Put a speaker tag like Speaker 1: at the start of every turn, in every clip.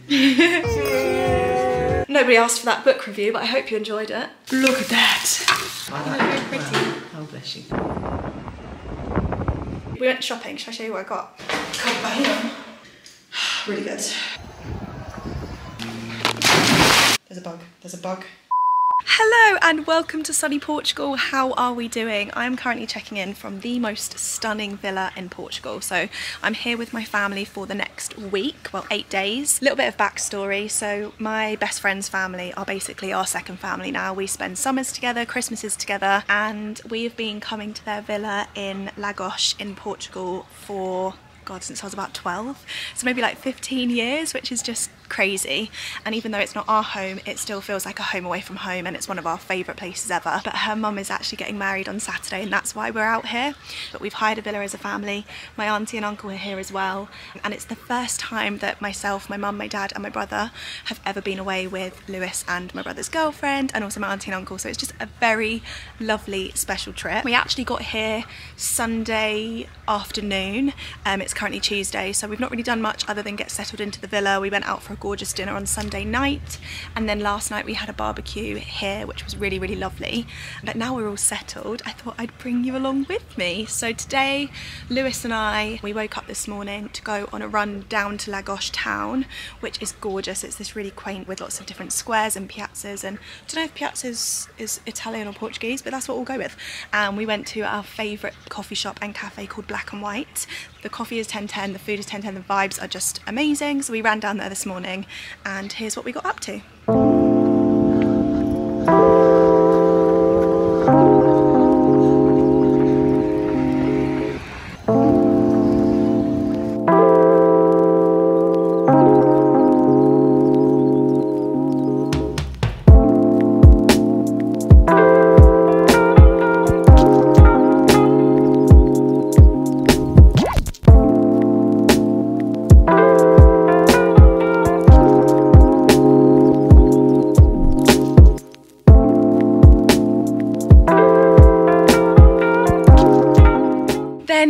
Speaker 1: Nobody asked for that book review, but I hope you enjoyed it. Look at that.
Speaker 2: Very pretty. Oh, bless you.
Speaker 1: We went shopping. Shall I show you what I got? Bam. Really good. There's a bug. There's a bug. Hello and welcome to sunny Portugal. How are we doing? I'm currently checking in from the most stunning villa in Portugal. So I'm here with my family for the next week, well 8 days. A little bit of backstory. So my best friend's family are basically our second family now. We spend summers together, Christmases together, and we have been coming to their villa in Lagos in Portugal for since I was about 12, so maybe like 15 years, which is just crazy. And even though it's not our home, it still feels like a home away from home, and it's one of our favourite places ever. But her mum is actually getting married on Saturday, and that's why we're out here. But we've hired a villa as a family. My auntie and uncle are here as well, and it's the first time that myself, my mum, my dad and my brother have ever been away with Lewis and my brother's girlfriend, and also my auntie and uncle. So it's just a very lovely, special trip. We actually got here Sunday afternoon. It's currently Tuesday, so we've not really done much other than get settled into the villa. We went out for a gorgeous dinner on Sunday night, and then last night we had a barbecue here, which was really, really lovely. But now we're all settled, I thought I'd bring you along with me. So today, Lewis and I, we woke up this morning to go on a run down to Lagos town, which is gorgeous. It's this really quaint with lots of different squares and piazzas, and I don't know if piazzas is Italian or Portuguese, but that's what we'll go with. And we went to our favourite coffee shop and cafe called Black and White. The coffee is 10/10, the food is 10/10, the vibes are just amazing. So we ran down there this morning, and here's what we got up to.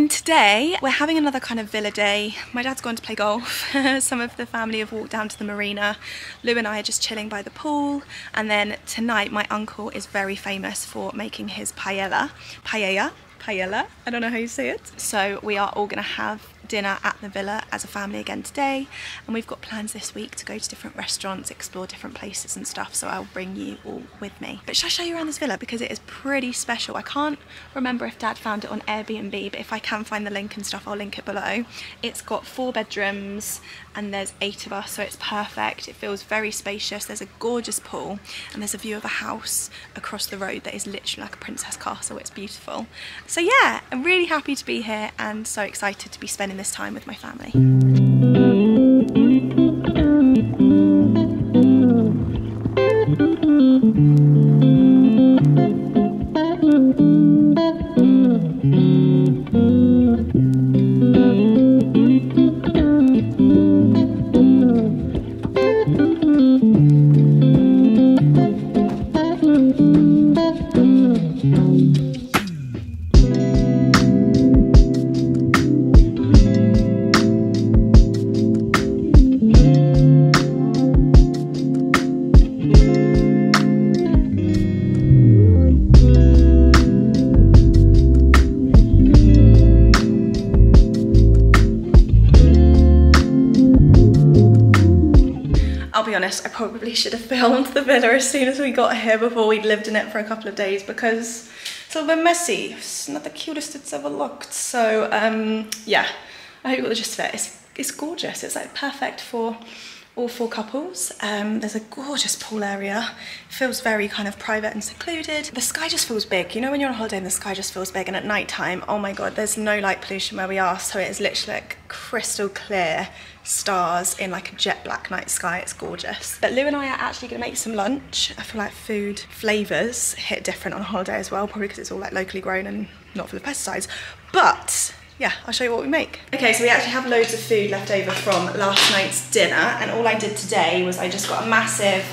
Speaker 1: Today we're having another kind of villa day. My dad's gone to play golf. Some of the family have walked down to the marina. Lou and I are just chilling by the pool, and then tonight my uncle is very famous for making his paella, I don't know how you say it. So we are all gonna have dinner at the villa as a family again today, and we've got plans this week to go to different restaurants, explore different places and stuff, so I'll bring you all with me. But shall I show you around this villa, because it is pretty special. I can't remember if Dad found it on Airbnb, but if I can find the link and stuff, I'll link it below. It's got 4 bedrooms and there's 8 of us, so it's perfect. It feels very spacious. There's a gorgeous pool, and there's a view of a house across the road that is literally like a princess castle. It's beautiful. So yeah, I'm really happy to be here and so excited to be spending this time with my family. I'll be honest, I probably should have filmed the villa as soon as we got here before we'd lived in it for a couple of days, because it's a little bit messy. It's not the cutest it's ever looked. So yeah, I hope you got the gist of it. It's gorgeous. It's like perfect for all 4 couples. There's a gorgeous pool area. It feels very kind of private and secluded. The sky just feels big. You know when you're on holiday and the sky just feels big, and at night time, oh my God, there's no light pollution where we are. So it is literally like crystal clear stars in like a jet black night sky. It's gorgeous. But Lou and I are actually gonna make some lunch. I feel like food flavors hit different on holiday as well, probably because it's all like locally grown and not full of pesticides. But yeah, I'll show you what we make. Okay, so we actually have loads of food left over from last night's dinner, and all I did today was I just got a massive,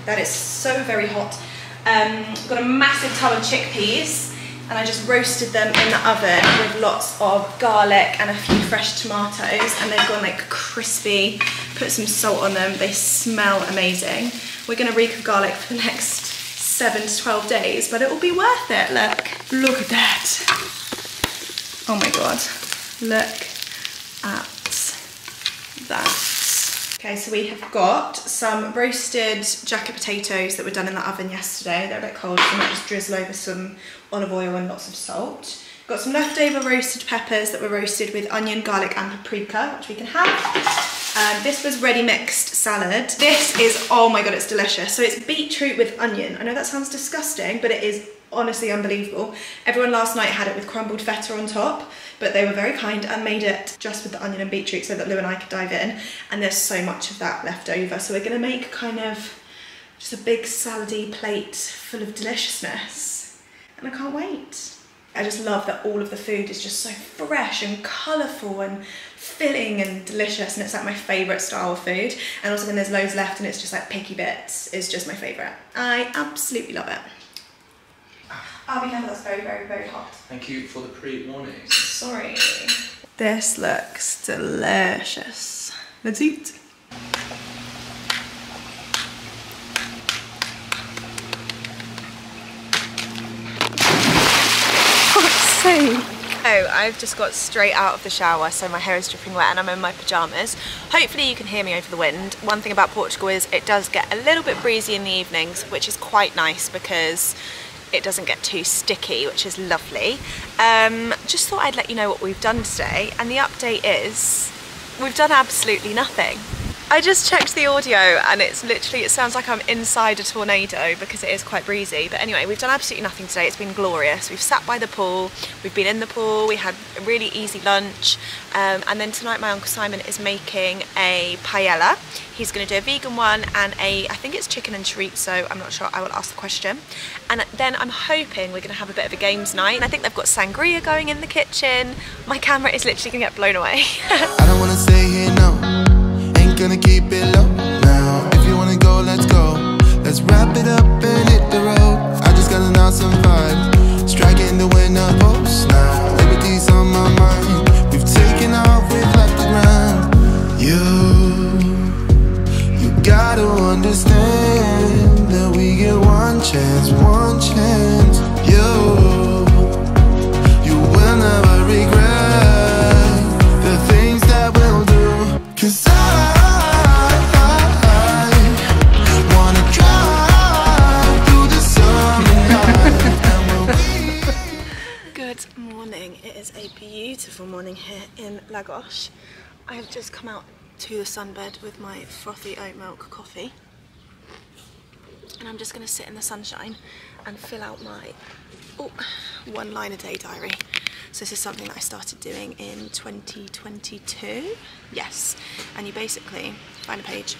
Speaker 1: that is so very hot, got a massive tub of chickpeas, and I just roasted them in the oven with lots of garlic and a few fresh tomatoes, and they've gone like crispy put some salt on them. They smell amazing. We're gonna reek of garlic for the next 7 to 12 days, but it will be worth it. Look at that. Oh my God, look at that. Okay, so we have got some roasted jacket potatoes that were done in the oven yesterday. They're a bit cold, so I might just drizzle over some olive oil and lots of salt. Got some leftover roasted peppers that were roasted with onion, garlic and paprika, which we can have. This was ready mixed salad. This is, oh my God, it's delicious. So it's beetroot with onion. I know that sounds disgusting, but it is honestly unbelievable. Everyone last night had it with crumbled feta on top, but they were very kind and made it just with the onion and beetroot so that Lou and I could dive in. And there's so much of that left over. So we're gonna make kind of just a big salady plate full of deliciousness. And I can't wait. I just love that all of the food is just so fresh and colourful and filling and delicious, and it's like my favourite style of food. And also when there's loads left and it's just like picky bits, it's just my favourite. I absolutely love it. Oh, be careful, that's very, very, very hot.
Speaker 3: Thank you for the pre-warning.
Speaker 1: Sorry. This looks delicious. Let's eat. Oh, I've just got straight out of the shower, so my hair is dripping wet and I'm in my pyjamas. Hopefully you can hear me over the wind. One thing about Portugal is it does get a little bit breezy in the evenings, which is quite nice because it doesn't get too sticky, which is lovely. Just thought I'd let you know what we've done today, and the update is we've done absolutely nothing. I just checked the audio and it's literally, it sounds like I'm inside a tornado because it is quite breezy. But anyway, we've done absolutely nothing today. It's been glorious. We've sat by the pool, we've been in the pool, we had a really easy lunch. And then tonight my Uncle Simon is making a paella. He's gonna do a vegan one and I think it's chicken and chorizo, I'm not sure, I will ask the question. And then I'm hoping we're gonna have a bit of a games night. And I think they've got sangria going in the kitchen. My camera is literally gonna get blown away.
Speaker 4: I don't wanna stay here, no. Gonna keep it low now. If you wanna go, let's go. Let's wrap it up and hit the road. I just got an awesome vibe, striking the winner post now. Liberty's on my mind. We've taken off, we've left the ground. You gotta understand that we get one chance, one chance. You will never regret the things that we'll do. 'Cause
Speaker 1: Good morning. It is a beautiful morning here in Lagos. I have just come out to the sunbed with my frothy oat milk coffee, and I'm just going to sit in the sunshine and fill out my one line a day diary. So this is something that I started doing in 2022. Yes, and you basically find a page.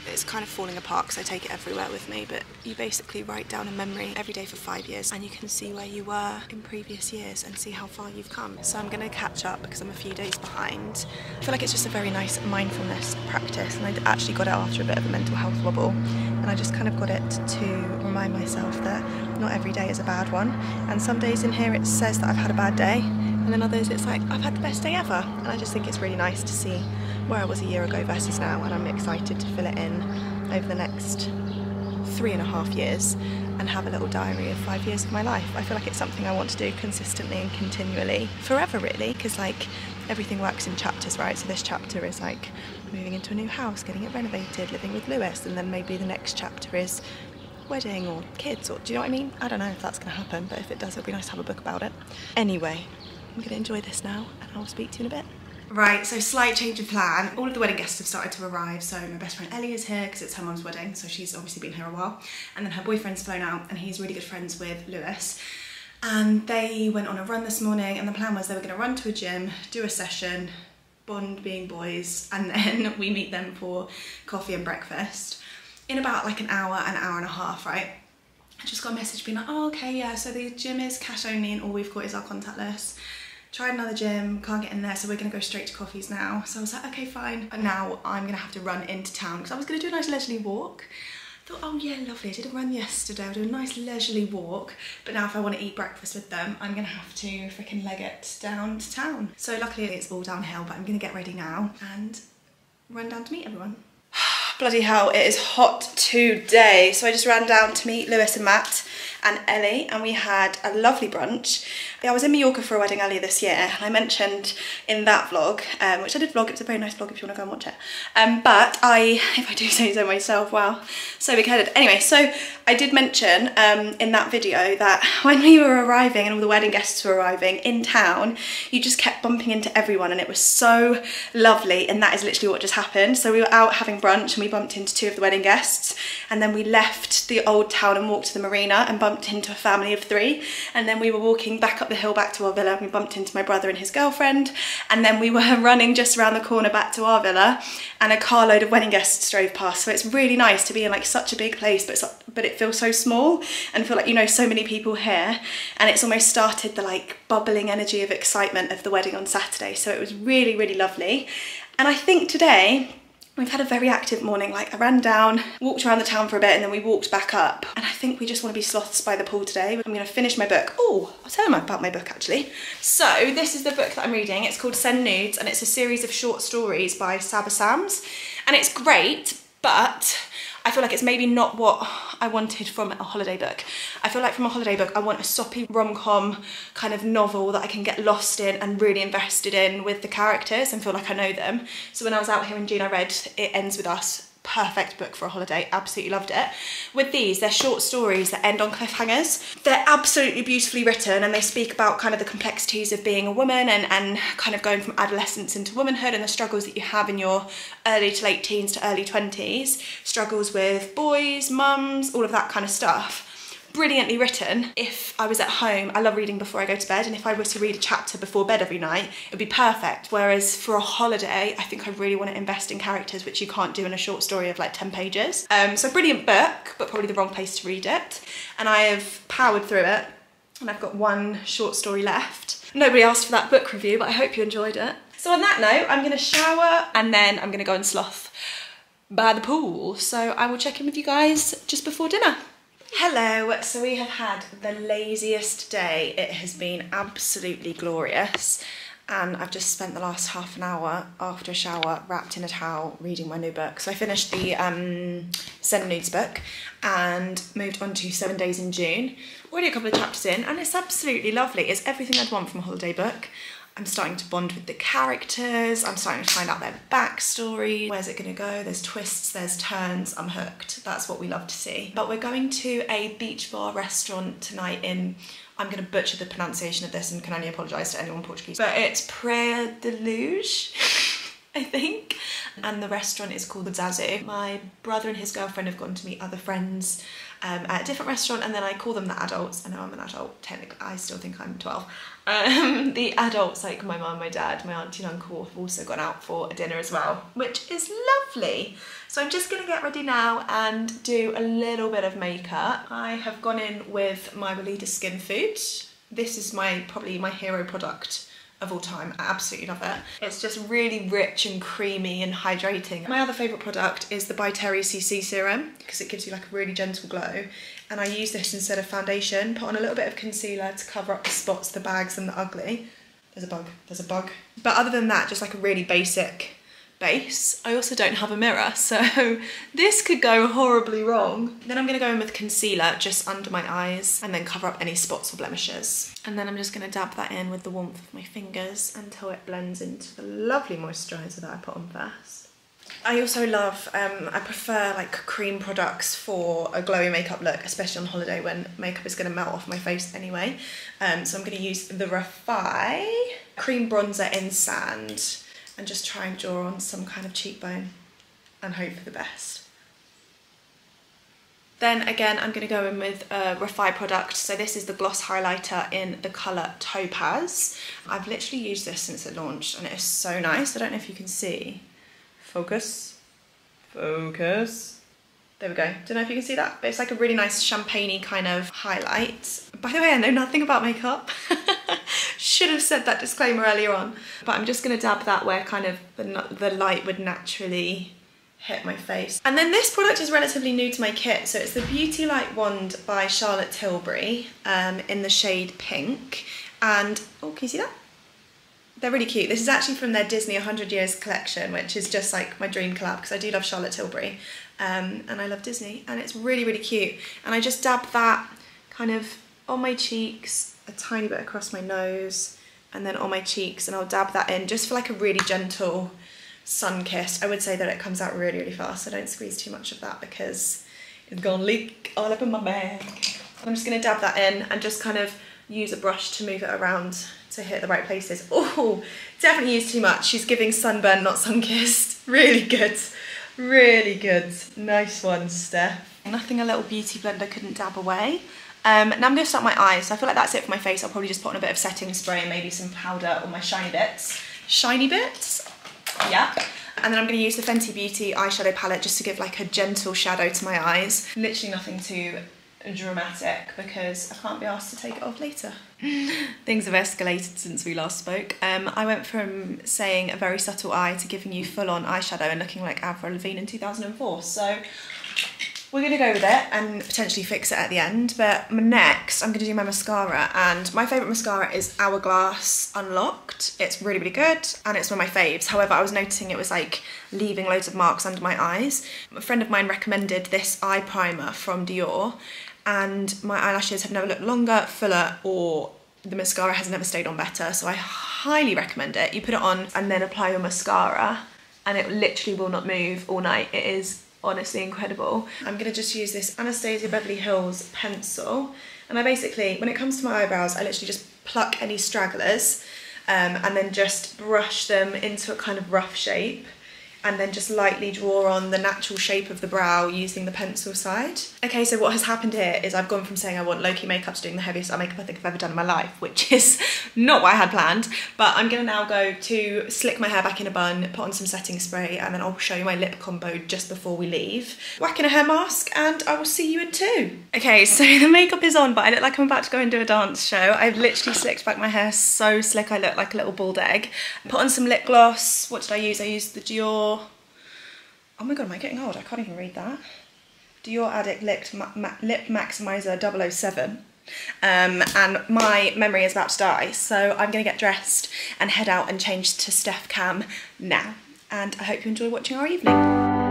Speaker 1: It's kind of falling apart because I take it everywhere with me, but you basically write down a memory every day for 5 years and you can see where you were in previous years and see how far you've come. So I'm going to catch up because I'm a few days behind. I feel like it's just a very nice mindfulness practice, and I actually got it after a bit of a mental health wobble, and I just kind of got it to remind myself that not every day is a bad one, and some days in here it says that I've had a bad day, and then others it's like I've had the best day ever. And I just think it's really nice to see where I was a year ago versus now, and I'm excited to fill it in over the next 3.5 years and have a little diary of 5 years of my life. I feel like it's something I want to do consistently and continually, forever really, because like everything works in chapters, right? So this chapter is like moving into a new house, getting it renovated, living with Lewis, and then maybe the next chapter is wedding or kids, or do you know what I mean? I don't know if that's going to happen, but if it does, it'll be nice to have a book about it. Anyway, I'm going to enjoy this now and I'll speak to you in a bit. Right, so slight change of plan. All of the wedding guests have started to arrive. So my best friend Ellie is here because it's her mum's wedding, so she's obviously been here a while. And then her boyfriend's flown out and he's really good friends with Lewis. And they went on a run this morning, and the plan was they were going to run to a gym, do a session, bond being boys, and then we meet them for coffee and breakfast in about like an hour and a half, right? I just got a message being like, oh, okay, yeah, so the gym is cash only and all we've got is our contactless. Tried another gym, can't get in there, so we're gonna go straight to coffees now. So I was like, okay, fine. And now I'm gonna have to run into town because I was gonna do a nice leisurely walk. I thought, oh yeah, lovely, I did a run yesterday, I'll do a nice leisurely walk. But now if I wanna eat breakfast with them, I'm gonna have to freaking leg it down to town. So luckily it's all downhill, but I'm gonna get ready now and ran down to meet everyone. Bloody hell, it is hot today. So I just ran down to meet Lewis and Matt and Ellie, and we had a lovely brunch. I was in Mallorca for a wedding earlier this year, and I mentioned in that vlog, which I did vlog, it's a very nice vlog if you want to go and watch it, but if I do say so myself, wow, so big-headed. Anyway, so I did mention in that video that when we were arriving and all the wedding guests were arriving in town, you just kept bumping into everyone, and it was so lovely, and that is literally what just happened. So we were out having brunch and we bumped into 2 of the wedding guests, and then we left the old town and walked to the marina and bumped into a family of 3, and then we were walking back up the hill back to our villa and we bumped into my brother and his girlfriend, and then we were running just around the corner back to our villa and a carload of wedding guests drove past. So it's really nice to be in like such a big place, but it feels so small and feel like you know so many people here, and it's almost started the like bubbling energy of excitement of the wedding on Saturday. So it was really, really lovely. And I think today we've had a very active morning. Like I ran down, walked around the town for a bit, and then we walked back up. And I think we just want to be sloths by the pool today. I'm going to finish my book. Oh, I'll tell them about my book actually. So this is the book that I'm reading. It's called Send Nudes, and it's a series of short stories by Saba Sams. And it's great, but I feel like it's maybe not what I wanted from a holiday book. I feel like from a holiday book, I want a soppy rom-com kind of novel that I can get lost in and really invested in with the characters and feel like I know them. So when I was out here in June, I read It Ends With Us. Perfect book for a holiday, absolutely loved it. With these, they're short stories that end on cliffhangers. They're absolutely beautifully written, and they speak about kind of the complexities of being a woman and kind of going from adolescence into womanhood and the struggles that you have in your early to late teens to early 20s, struggles with boys, mums, all of that kind of stuff. Brilliantly written. If I was at home, I love reading before I go to bed, and if I were to read a chapter before bed every night, it would be perfect. Whereas for a holiday, I think I really want to invest in characters, which you can't do in a short story of like 10 pages. So brilliant book, but probably the wrong place to read it. And I have powered through it, and I've got 1 short story left. Nobody asked for that book review, but I hope you enjoyed it. So on that note, I'm gonna shower, and then I'm gonna go and sloth by the pool. So I will check in with you guys just before dinner. Hello, so we have had the laziest day. It has been absolutely glorious, and I've just spent the last half an hour after a shower wrapped in a towel reading my new book. So I finished the Send Nudes book and moved on to 7 Days in June. Already a couple of chapters in, and it's absolutely lovely. It's everything I'd want from a holiday book. I'm starting to bond with the characters, I'm starting to find out their backstory. Where's it gonna go? There's twists, there's turns, I'm hooked. That's what we love to see. But we're going to a beach bar restaurant tonight in, I'm gonna butcher the pronunciation of this and can only apologise to anyone Portuguese, but it's Praia de Luz, I think. And the restaurant is called the Zazu. My brother and his girlfriend have gone to meet other friends at a different restaurant, and then I call them the adults. I know I'm an adult, technically, I still think I'm 12. The adults, like my mum, my dad, my auntie and uncle, have also gone out for a dinner as well, which is lovely. So I'm just gonna get ready now and do a little bit of makeup. I have gone in with my Weleda Skin Food. This is probably my hero product of all time. I absolutely love it. It's just really rich and creamy and hydrating. My other favourite product is the By Terry CC serum, because it gives you like a really gentle glow, and I use this instead of foundation. Put on a little bit of concealer to cover up the spots, the bags and the ugly. There's a bug. But other than that, just like a really basic base. I also don't have a mirror, so this could go horribly wrong. Then I'm gonna go in with concealer just under my eyes and then cover up any spots or blemishes. And then I'm just gonna dab that in with the warmth of my fingers until it blends into the lovely moisturiser that I put on first. I also love, I prefer like cream products for a glowy makeup look, especially on holiday when makeup is gonna melt off my face anyway. So I'm gonna use the Refy Cream Bronzer in Sand and just try and draw on some kind of cheekbone and hope for the best. Then again, I'm gonna go in with a Refy product. So this is the gloss highlighter in the colour Topaz. I've literally used this since it launched and it is so nice. I don't know if you can see. Focus. Focus. There we go. Don't know if you can see that, but it's like a really nice champagne-y kind of highlight. By the way, I know nothing about makeup. Should have said that disclaimer earlier on. But I'm just gonna dab that where kind of the light would naturally hit my face. And then this product is relatively new to my kit. So it's the Beauty Light Wand by Charlotte Tilbury in the shade Pink. And, oh, can you see that? They're really cute. This is actually from their Disney 100 Years collection, which is just like my dream collab because I do love Charlotte Tilbury and I love Disney, and it's really, really cute. And I just dab that kind of on my cheeks, a tiny bit across my nose, and then on my cheeks, and I'll dab that in just for like a really gentle sun kiss. I would say that it comes out really, really fast, so don't squeeze too much of that because it's gonna leak all up in my bag. I'm just gonna dab that in and just kind of use a brush to move it around to hit the right places. Oh, definitely used too much. She's giving sunburn, not sun-kissed. Really good, really good. Nice one, Steph. Nothing a little beauty blender couldn't dab away. Now I'm gonna start my eyes. So I feel like that's it for my face. I'll probably just put on a bit of setting spray and maybe some powder on my shiny bits. Shiny bits? Yeah. And then I'm gonna use the Fenty Beauty eyeshadow palette just to give like a gentle shadow to my eyes. Literally nothing too dramatic because I can't be asked to take it off later. Things have escalated since we last spoke. I went from saying a very subtle eye to giving you full-on eyeshadow and looking like Avril Lavigne in 2004. So we're gonna go with it and potentially fix it at the end. But next, I'm gonna do my mascara, and my favorite mascara is Hourglass Unlocked. It's really, really good, and it's one of my faves. However, I was noticing it was like leaving loads of marks under my eyes. A friend of mine recommended this eye primer from Dior, and my eyelashes have never looked longer, fuller, or the mascara has never stayed on better. So I highly recommend it. You put it on and then apply your mascara, and it literally will not move all night. It is honestly incredible. I'm gonna just use this Anastasia Beverly Hills pencil, and I basically, when it comes to my eyebrows, I literally just pluck any stragglers and then just brush them into a kind of rough shape, and then just lightly draw on the natural shape of the brow using the pencil side. Okay, so what has happened here is I've gone from saying I want low-key makeup to doing the heaviest eye makeup I think I've ever done in my life, which is not what I had planned. But I'm gonna now go to slick my hair back in a bun, put on some setting spray, and then I'll show you my lip combo just before we leave. Whack in a hair mask, and I will see you in 2. Okay, so the makeup is on, but I look like I'm about to go and do a dance show. I've literally slicked back my hair so slick I look like a little bald egg. Put on some lip gloss. What did I use? I used the Dior, oh my god, am I getting old? I can't even read that. Dior Addict Lip Maximizer 007. And my memory is about to die, so I'm gonna get dressed and head out and change to Steph Cam now. And I hope you enjoy watching our evening.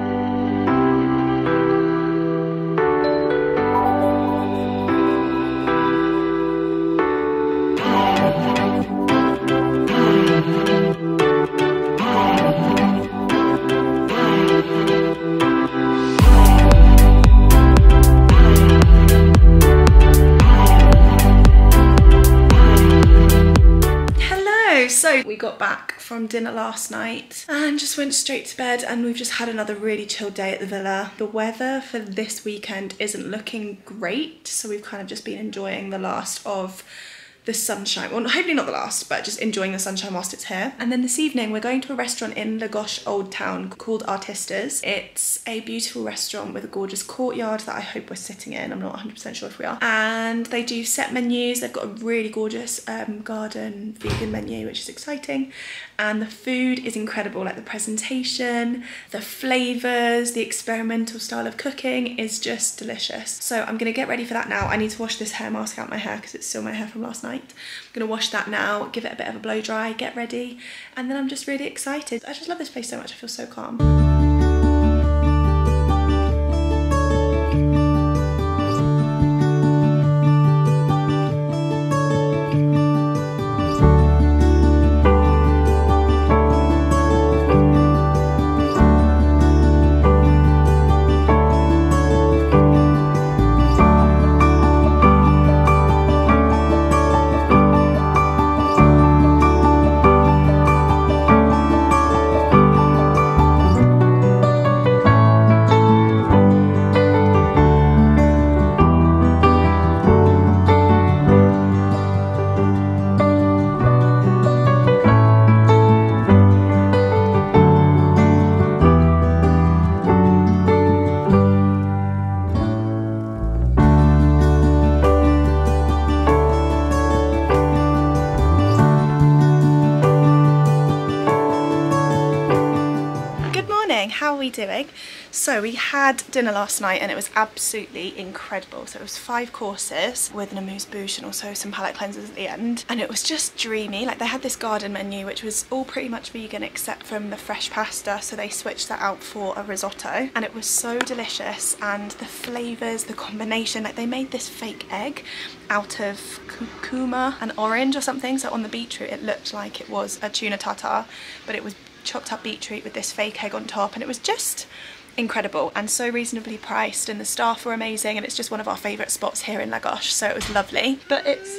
Speaker 1: So we got back from dinner last night and just went straight to bed, and we've just had another really chill day at the villa. The weather for this weekend isn't looking great, so we've kind of just been enjoying the last of the sunshine. Well, hopefully not the last, but just enjoying the sunshine whilst it's here. And then this evening we're going to a restaurant in Lagos Old Town called Artistas. It's a beautiful restaurant with a gorgeous courtyard that I hope we're sitting in. I'm not 100% sure if we are. And they do set menus. They've got a really gorgeous garden vegan menu, which is exciting. And the food is incredible, like the presentation, the flavours, the experimental style of cooking is just delicious. So I'm gonna get ready for that now. I need to wash this hair mask out my hair because it's still my hair from last night. I'm gonna wash that now, give it a bit of a blow dry, get ready, and then I'm just really excited. I just love this place so much, I feel so calm. doing? So we had dinner last night and it was absolutely incredible. So it was 5 courses with an amuse-bouche and also some palate cleansers at the end. And it was just dreamy. Like they had this garden menu which was all pretty much vegan except from the fresh pasta. So they switched that out for a risotto. And it was so delicious, and the flavours, the combination, like they made this fake egg out of curcuma and orange or something. So on the beetroot it looked like it was a tuna tartare, but it was chopped up beetroot with this fake egg on top, and it was just incredible and so reasonably priced, and the staff were amazing, and it's just one of our favourite spots here in Lagos, so it was lovely. But it's...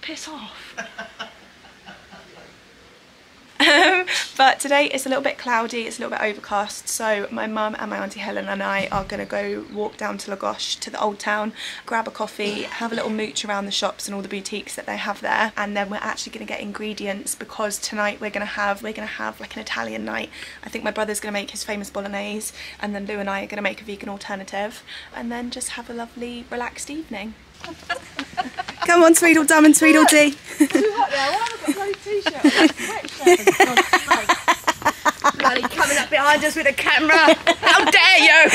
Speaker 1: piss off. But today it's a little bit cloudy, it's a little bit overcast, so my mum and my auntie Helen and I are going to go walk down to Lagos, to the old town, grab a coffee, have a little mooch around the shops and all the boutiques that they have there, and then we're actually going to get ingredients because tonight we're going to have like an Italian night. I think my brother's going to make his famous bolognese, and then Lou and I are going to make a vegan alternative, and then just have a lovely relaxed evening. Come on, Tweedledum and Tweedledee.
Speaker 3: Too hot there. Why have I got a bloody t-shirt? Bloody coming up behind us with a camera. How dare you?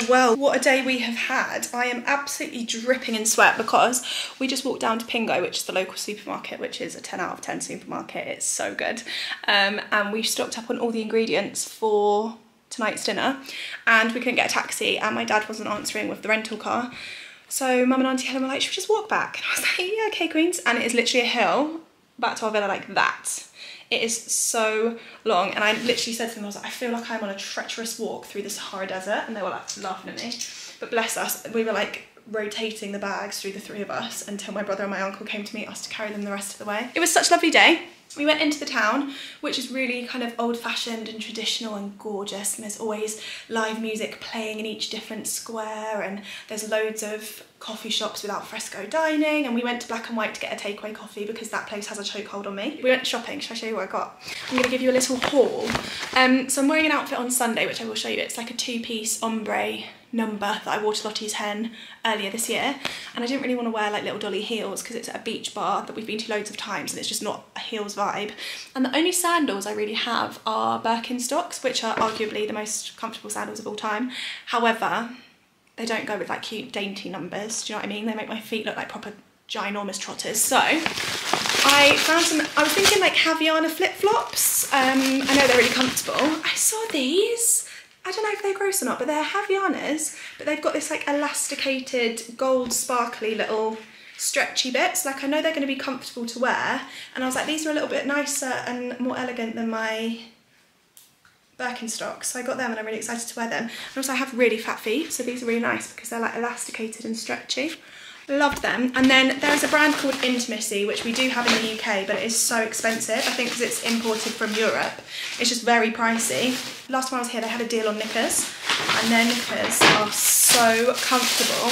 Speaker 1: Well, what a day we have had. I am absolutely dripping in sweat because we just walked down to Pingo, which is the local supermarket, which is a 10 out of 10 supermarket. It's so good. And we stocked up on all the ingredients for tonight's dinner, and we couldn't get a taxi, and my dad wasn't answering with the rental car. So Mum and Auntie Helen were like, should we just walk back? And I was like, yeah, okay, Queens. And it is literally a hill back to our villa like that. It is so long, and I literally said to them, I was like, I feel like I'm on a treacherous walk through the Sahara Desert, and they were like laughing at me. But bless us, we were like rotating the bags through the 3 of us until my brother and my uncle came to meet us to carry them the rest of the way. It was such a lovely day. We went into the town, which is really kind of old-fashioned and traditional and gorgeous, and there's always live music playing in each different square, and there's loads of coffee shops with alfresco dining, and we went to Black and White to get a takeaway coffee because that place has a chokehold on me. We went shopping. Should I show you what I got? I'm going to give you a little haul. So I'm wearing an outfit on Sunday, which I will show you. It's like a 2-piece ombre number that I wore to Lottie's hen earlier this year, and I didn't really want to wear like little dolly heels because it's at a beach bar that we've been to loads of times and it's just not a heels vibe. And the only sandals I really have are Birkenstocks, which are arguably the most comfortable sandals of all time. However, they don't go with like cute dainty numbers, do you know what I mean? They make my feet look like proper ginormous trotters. So I found some, I was thinking like Havaiana flip-flops. I know they're really comfortable. I saw these. I don't know if they're gross or not, but they're Havaianas, but they've got this like elasticated gold sparkly little stretchy bits. Like I know they're going to be comfortable to wear, and I was like, these are a little bit nicer and more elegant than my Birkenstocks, so I got them and I'm really excited to wear them. And also I have really fat feet, so these are really nice because they're like elasticated and stretchy. Loved them. And then there's a brand called Intimacy, which we do have in the UK, but it is so expensive. I think because it's imported from Europe, it's just very pricey. Last time I was here, they had a deal on knickers, and their knickers are so comfortable.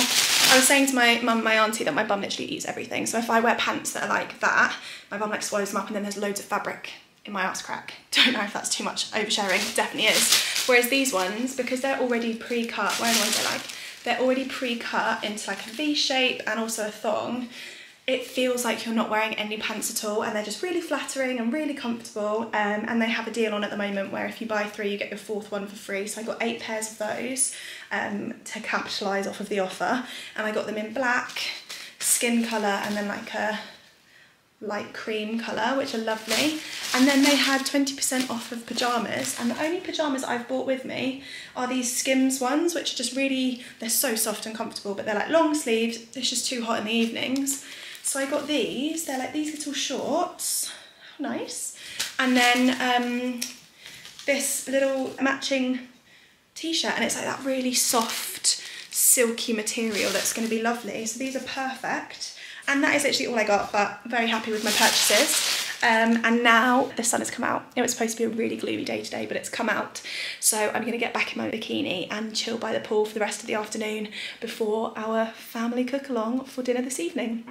Speaker 1: I was saying to my mum and my auntie that my bum literally eats everything. So if I wear pants that are like that, my bum like swallows them up, and then there's loads of fabric in my arse crack. Don't know if that's too much oversharing, definitely is. Whereas these ones, because they're already pre-cut, what are the ones I like? They're already pre-cut into like a V shape and also a thong. It feels like you're not wearing any pants at all, and they're just really flattering and really comfortable. And they have a deal on at the moment where if you buy 3, you get your 4th one for free. So I got 8 pairs of those to capitalise off of the offer. And I got them in black, skin colour, and then like a light cream colour, which are lovely. And then they had 20% off of pyjamas, and the only pyjamas I've bought with me are these Skims ones, which are just really, they're so soft and comfortable, but they're like long sleeves. It's just too hot in the evenings. So I got these. They're like these little shorts. How nice. And then this little matching t-shirt, and it's like that really soft, silky material that's going to be lovely. So these are perfect. And that is literally all I got, but I'm very happy with my purchases. And now the sun has come out. It was supposed to be a really gloomy day today, but it's come out. So I'm going to get back in my bikini and chill by the pool for the rest of the afternoon before our family cook along for dinner this evening.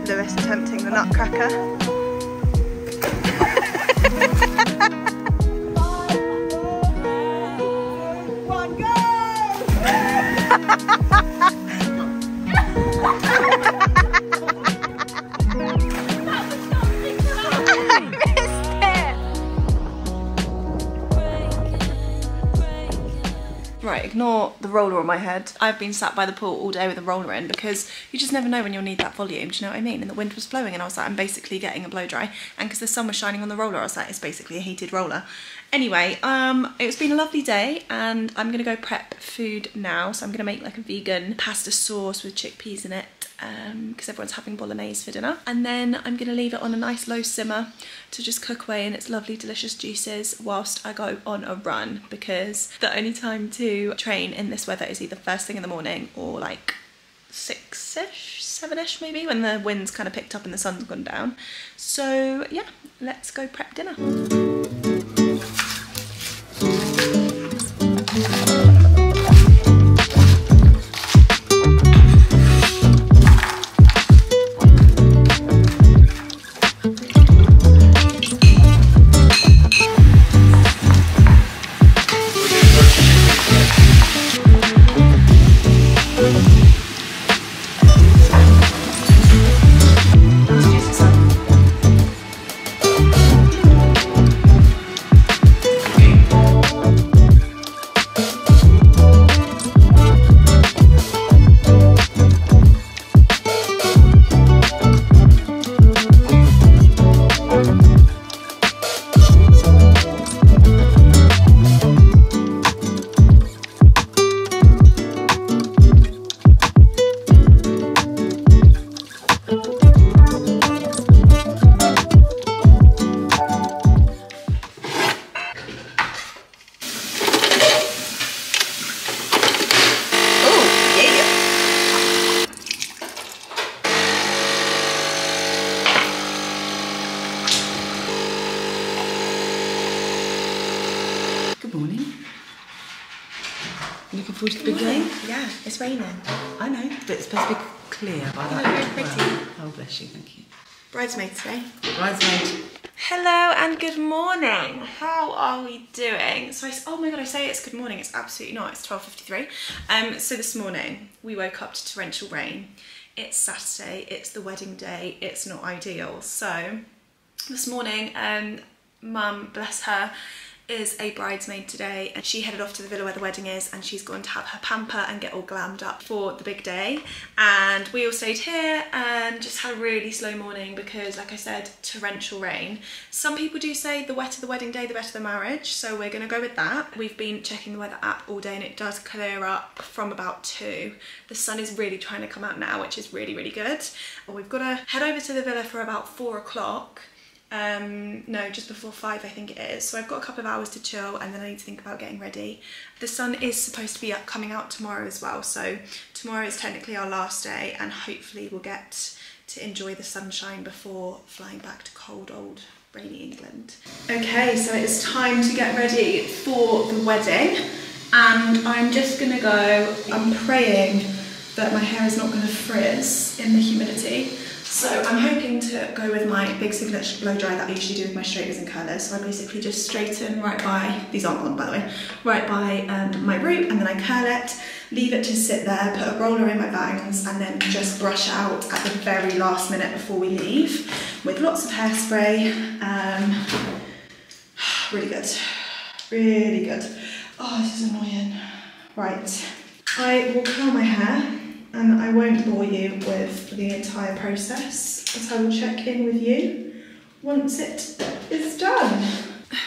Speaker 1: Lewis attempting the nutcracker. Right, ignore the roller on my head. I've been sat by the pool all day with a roller in because you just never know when you'll need that volume, do you know what I mean? And the wind was blowing and I was like, I'm basically getting a blow dry. And because the sun was shining on the roller, I was like, it's basically a heated roller. Anyway, it's been a lovely day and I'm gonna go prep food now. So I'm gonna make like a vegan pasta sauce with chickpeas in it because everyone's having bolognese for dinner. And then I'm gonna leave it on a nice low simmer to just cook away in its lovely delicious juices whilst I go on a run, because the only time to train in this weather is either first thing in the morning or like 6ish, 7ish maybe, when the wind's kind of picked up and the sun's gone down. So yeah, let's go prep dinner.
Speaker 2: Looking forward to the big day?
Speaker 1: Yeah, it's raining.
Speaker 2: I know, but it's supposed to be clear by that.
Speaker 1: Very pretty.
Speaker 2: Oh, bless you, thank you.
Speaker 1: Bridesmaid today.
Speaker 2: Bridesmaid.
Speaker 1: Hello and good morning. How are we doing? So oh my god, I say it's good morning. It's absolutely not. It's 12:53. So this morning we woke up to torrential rain. It's Saturday. It's the wedding day. It's not ideal. So this morning, Mum, bless her, is a bridesmaid today, and she headed off to the villa where the wedding is, and she's going to have her pamper and get all glammed up for the big day. And we all stayed here and just had a really slow morning because, like I said, torrential rain. Some people do say the wetter the wedding day, the better the marriage, so we're gonna go with that. We've been checking the weather app all day and it does clear up from about 2. The sun is really trying to come out now, which is really, really good. We've got to head over to the villa for about 4 o'clock. No, just before 5 I think it is. So I've got a couple of hours to chill and then I need to think about getting ready. The sun is supposed to be coming out tomorrow as well, so tomorrow is technically our last day and hopefully we'll get to enjoy the sunshine before flying back to cold old rainy England. Okay, so it's time to get ready for the wedding and I'm just gonna go, I'm praying that my hair is not gonna frizz in the humidity. So I'm hoping to go with my big signature blow dry that I usually do with my straighteners and curlers. So I basically just straighten right by, these aren't on by the way, right by my root, and then I curl it, leave it to sit there, put a roller in my bangs, and then just brush out at the very last minute before we leave with lots of hairspray. Really good, really good. Oh, this is annoying. Right, I will curl my hair. And I won't bore you with the entire process, but I will check in with you once it is done.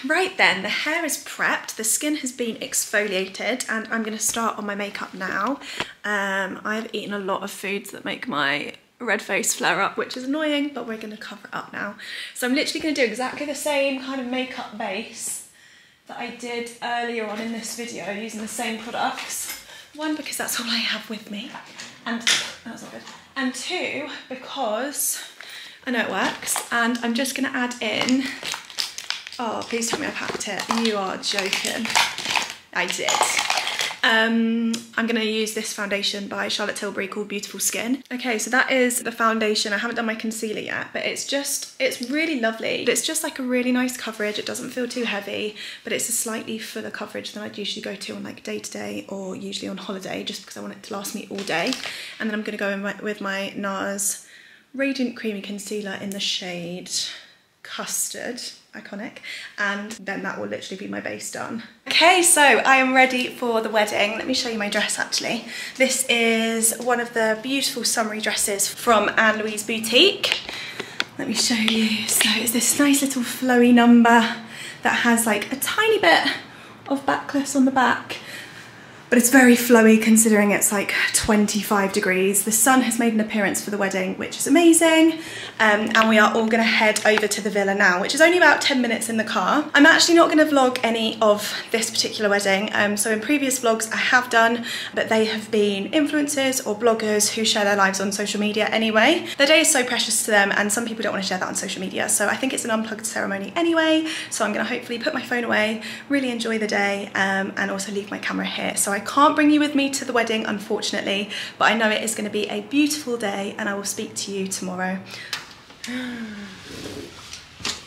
Speaker 1: Right then, the hair is prepped, the skin has been exfoliated, and I'm gonna start on my makeup now. I've eaten a lot of foods that make my red face flare up, which is annoying, but we're gonna cover it up now. So I'm literally gonna do exactly the same kind of makeup base that I did earlier on in this video using the same products. One, because that's all I have with me, and that's not good. And two, because I know it works, and I'm just gonna add in, oh, please tell me I packed it. You are joking. I did. I'm gonna use this foundation by Charlotte Tilbury called Beautiful Skin. Okay, so that is the foundation. I haven't done my concealer yet, but it's really lovely. It's just like a really nice coverage. It doesn't feel too heavy, but it's a slightly fuller coverage than I'd usually go to on like day-to-day or usually on holiday, just because I want it to last me all day. And then I'm gonna go in with my NARS Radiant Creamy Concealer in the shade Custard. Iconic, and then that will literally be my base done. Okay, so I am ready for the wedding. Let me show you my dress actually. This is one of the beautiful summery dresses from Anne Louise Boutique. Let me show you. So it's this nice little flowy number that has like a tiny bit of backless on the back, but it's very flowy considering it's like 25 degrees. The sun has made an appearance for the wedding, which is amazing. And we are all gonna head over to the villa now, which is only about 10 minutes in the car. I'm actually not gonna vlog any of this particular wedding. So in previous vlogs I have done, but they have been influencers or bloggers who share their lives on social media anyway. Their day is so precious to them, and some people don't wanna share that on social media. So I think it's an unplugged ceremony anyway. So I'm gonna hopefully put my phone away, really enjoy the day, and also leave my camera here. So I can't bring you with me to the wedding, unfortunately, but I know it is going to be a beautiful day, and I will speak to you tomorrow.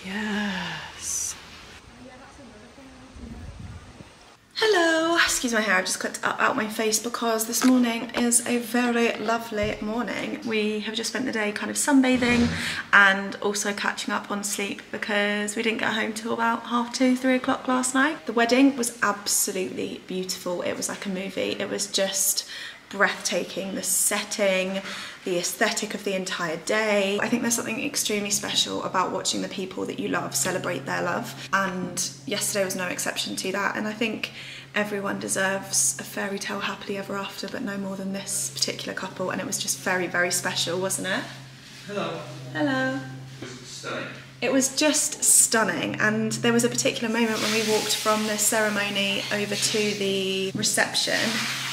Speaker 1: Yes. Hello, excuse my hair, I've just clipped up out my face because this morning is a very lovely morning. We have just spent the day kind of sunbathing and also catching up on sleep because we didn't get home till about 2:30, 3 o'clock last night. The wedding was absolutely beautiful. It was like a movie. It was just breathtaking. The setting, the aesthetic of the entire day. I think there's something extremely special about watching the people that you love celebrate their love, and yesterday was no exception to that. And I think everyone deserves a fairy tale happily ever after, but no more than this particular couple, and it was just very, very special, wasn't it?
Speaker 5: Hello.
Speaker 1: Hello.
Speaker 5: Stunning.
Speaker 1: It was just stunning, and there was a particular moment when we walked from the ceremony over to the reception,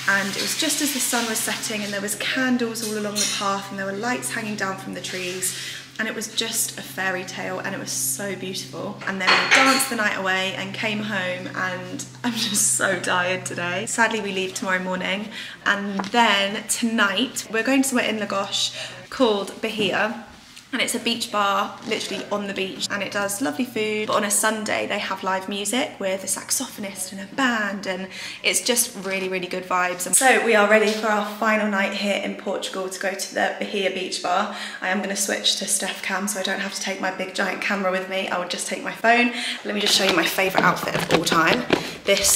Speaker 1: and it was just as the sun was setting and there was candles all along the path and there were lights hanging down from the trees, and it was just a fairy tale, and it was so beautiful. And then we danced the night away and came home, and I'm just so tired today. Sadly we leave tomorrow morning, and then tonight we're going to somewhere in Lagos called Bahia. And it's a beach bar, literally on the beach, and it does lovely food. But on a Sunday, they have live music with a saxophonist and a band, and it's just really, really good vibes. So we are ready for our final night here in Portugal to go to the Bahia beach bar. I am gonna switch to Steph cam so I don't have to take my big giant camera with me. I will just take my phone. Let me just show you my favorite outfit of all time.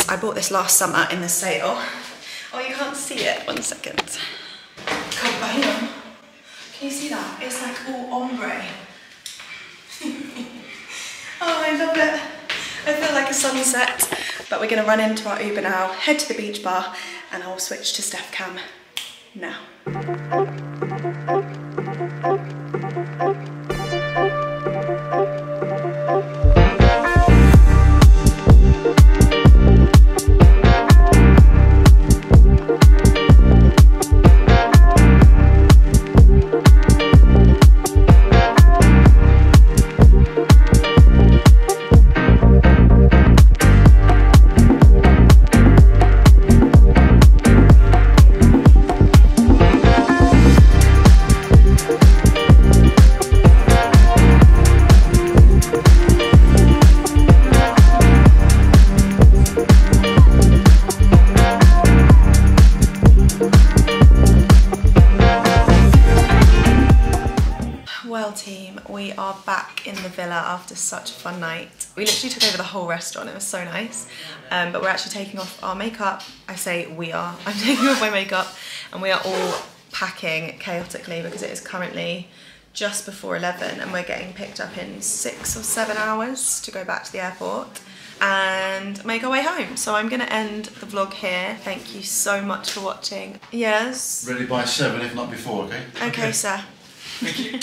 Speaker 1: I bought this last summer in the sale. Oh, you can't see it, 1 second. Caballero. Can you see that? It's like all ombre. Oh, I love it. I feel like a sunset. But we're gonna run into our Uber now, head to the beach bar, and I'll switch to Steph cam now. Well team, we are back in the villa after such a fun night. We literally took over the whole restaurant, it was so nice. But we're actually taking off our makeup. I say we are, I'm taking off my makeup, and we are all packing chaotically because it is currently just before 11 and we're getting picked up in 6 or 7 hours to go back to the airport and make our way home. So I'm gonna end the vlog here. Thank you so much for watching. Yes?
Speaker 6: Ready by 7, if not before, okay?
Speaker 1: Okay, sir.
Speaker 6: Thank you.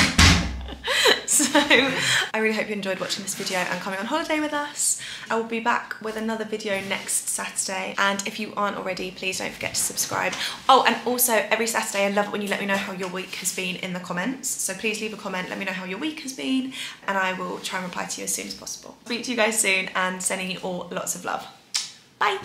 Speaker 1: So I really hope you enjoyed watching this video and coming on holiday with us. I will be back with another video next Saturday, and if you aren't already, please don't forget to subscribe. Oh, and also every Saturday I love it when you let me know how your week has been in the comments, so please leave a comment, let me know how your week has been, and I will try and reply to you as soon as possible. Speak to you guys soon and sending you all lots of love. Bye.